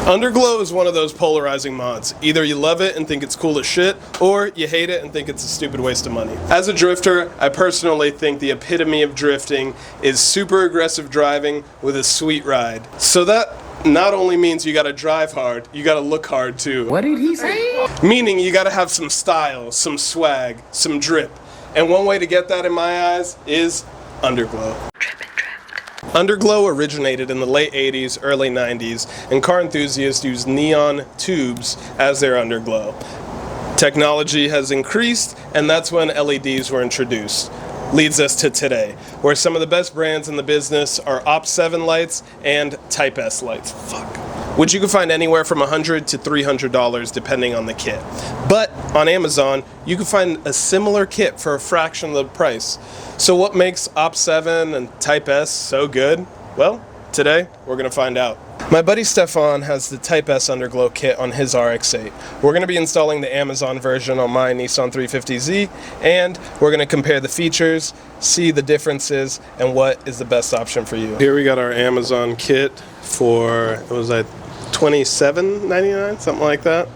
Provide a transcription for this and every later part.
Underglow is one of those polarizing mods. Either you love it and think it's cool as shit, or you hate it and think it's a stupid waste of money. As a drifter, I personally think the epitome of drifting is super aggressive driving with a sweet ride. So that not only means you gotta drive hard, you gotta look hard too. What did he say? Meaning you gotta have some style, some swag, some drip. And one way to get that in my eyes is Underglow. Underglow originated in the late 80s, early 90s, and car enthusiasts use neon tubes as their underglow. Technology has increased, and that's when LEDs were introduced. Leads us to today, where some of the best brands in the business are Op7 lights and Type S lights. Which you can find anywhere from $100 to $300 depending on the kit. But on Amazon, you can find a similar kit for a fraction of the price. So what makes Op7 and Type S so good? Well, today we're gonna find out. My buddy Stefan has the Type S Underglow kit on his RX-8. We're gonna be installing the Amazon version on my Nissan 350Z, and we're gonna compare the features, see the differences, and what is the best option for you. Here we got our Amazon kit for, what was that, $27.99, something like that.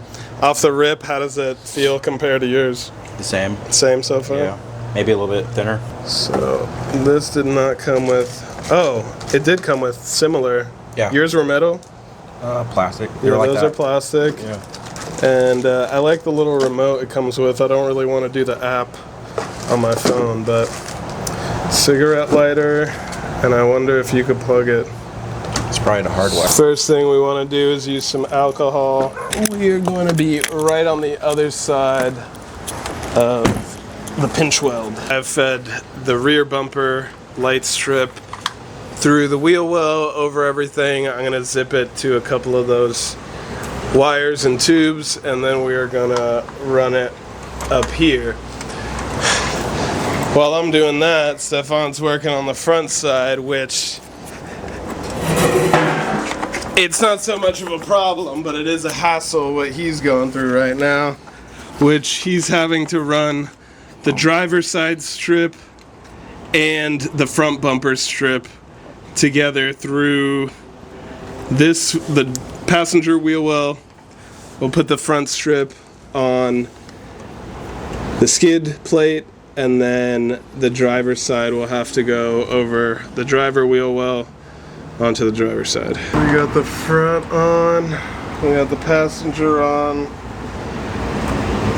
Off the rip, how does it feel compared to yours? The same. Same so far? Yeah. Maybe a little bit thinner. So, this did not come with, oh, it did come with similar. Yeah. Yours were metal? Plastic. Yeah, like those that. are plastic. Yeah. And I like the little remote it comes with. I don't really want to do the app on my phone, but cigarette lighter, and I wonder if you could plug it. It's probably the hard way. First thing we want to do is use some alcohol. We are going to be right on the other side of the pinch weld. I've fed the rear bumper light strip through the wheel well over everything. I'm going to zip it to a couple of those wires and tubes, and then we are going to run it up here. While I'm doing that, Stefan's working on the front side, which it's not so much of a problem, but it is a hassle what he's going through right now, which he's having to run the driver's side strip and the front bumper strip together through this, the passenger wheel well. We'll put the front strip on the skid plate, and then the driver's side will have to go over the driver wheel well onto the driver's side. We got the front on, we got the passenger on,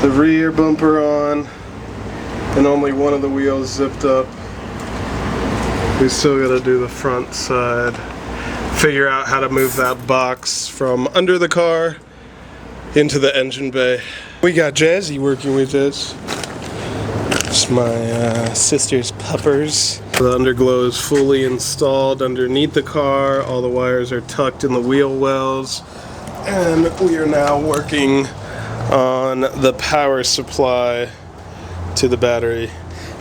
the rear bumper on, and only one of the wheels zipped up. We still gotta do the front side. Figure out how to move that box from under the car into the engine bay. We got Jazzy working with this. It's my sister's puppers. The underglow is fully installed underneath the car. All the wires are tucked in the wheel wells. And we are now working on the power supply to the battery.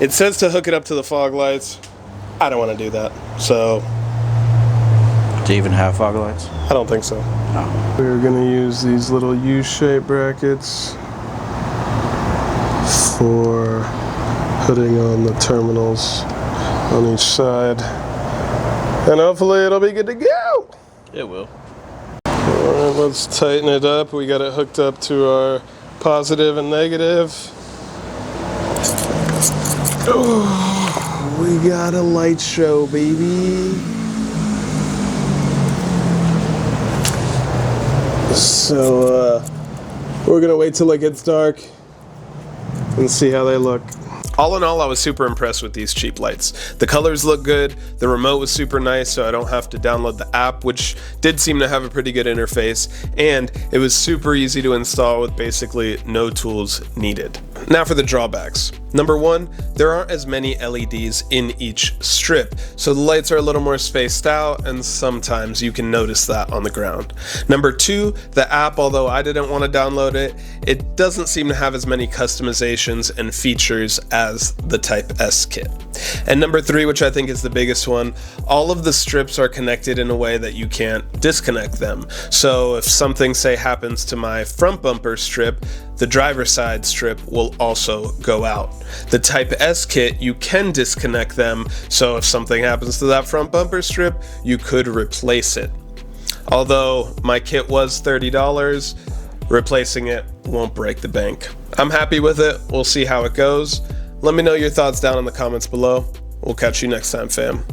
It says to hook it up to the fog lights. I don't want to do that, so. Do you even have fog lights? I don't think so. No. We're gonna use these little U-shaped brackets for putting on the terminals on each side. And hopefully it'll be good to go. It will. Alright, let's tighten it up. We got it hooked up to our positive and negative. Oh, we got a light show, baby. So, we're gonna wait till it gets dark and see how they look. All in all, I was super impressed with these cheap lights. The colors look good, the remote was super nice, so I don't have to download the app, which did seem to have a pretty good interface, and it was super easy to install with basically no tools needed. Now for the drawbacks. Number one, there aren't as many LEDs in each strip, so the lights are a little more spaced out, and sometimes you can notice that on the ground. Number two, the app, although I didn't want to download it, it doesn't seem to have as many customizations and features as the Type S kit. And number three, which I think is the biggest one, all of the strips are connected in a way that you can't disconnect them. So if something, say, happens to my front bumper strip, the driver's side strip will also go out. The Type S kit, you can disconnect them, so if something happens to that front bumper strip, you could replace it. Although my kit was $30, replacing it won't break the bank. I'm happy with it. We'll see how it goes. Let me know your thoughts down in the comments below. We'll catch you next time, fam.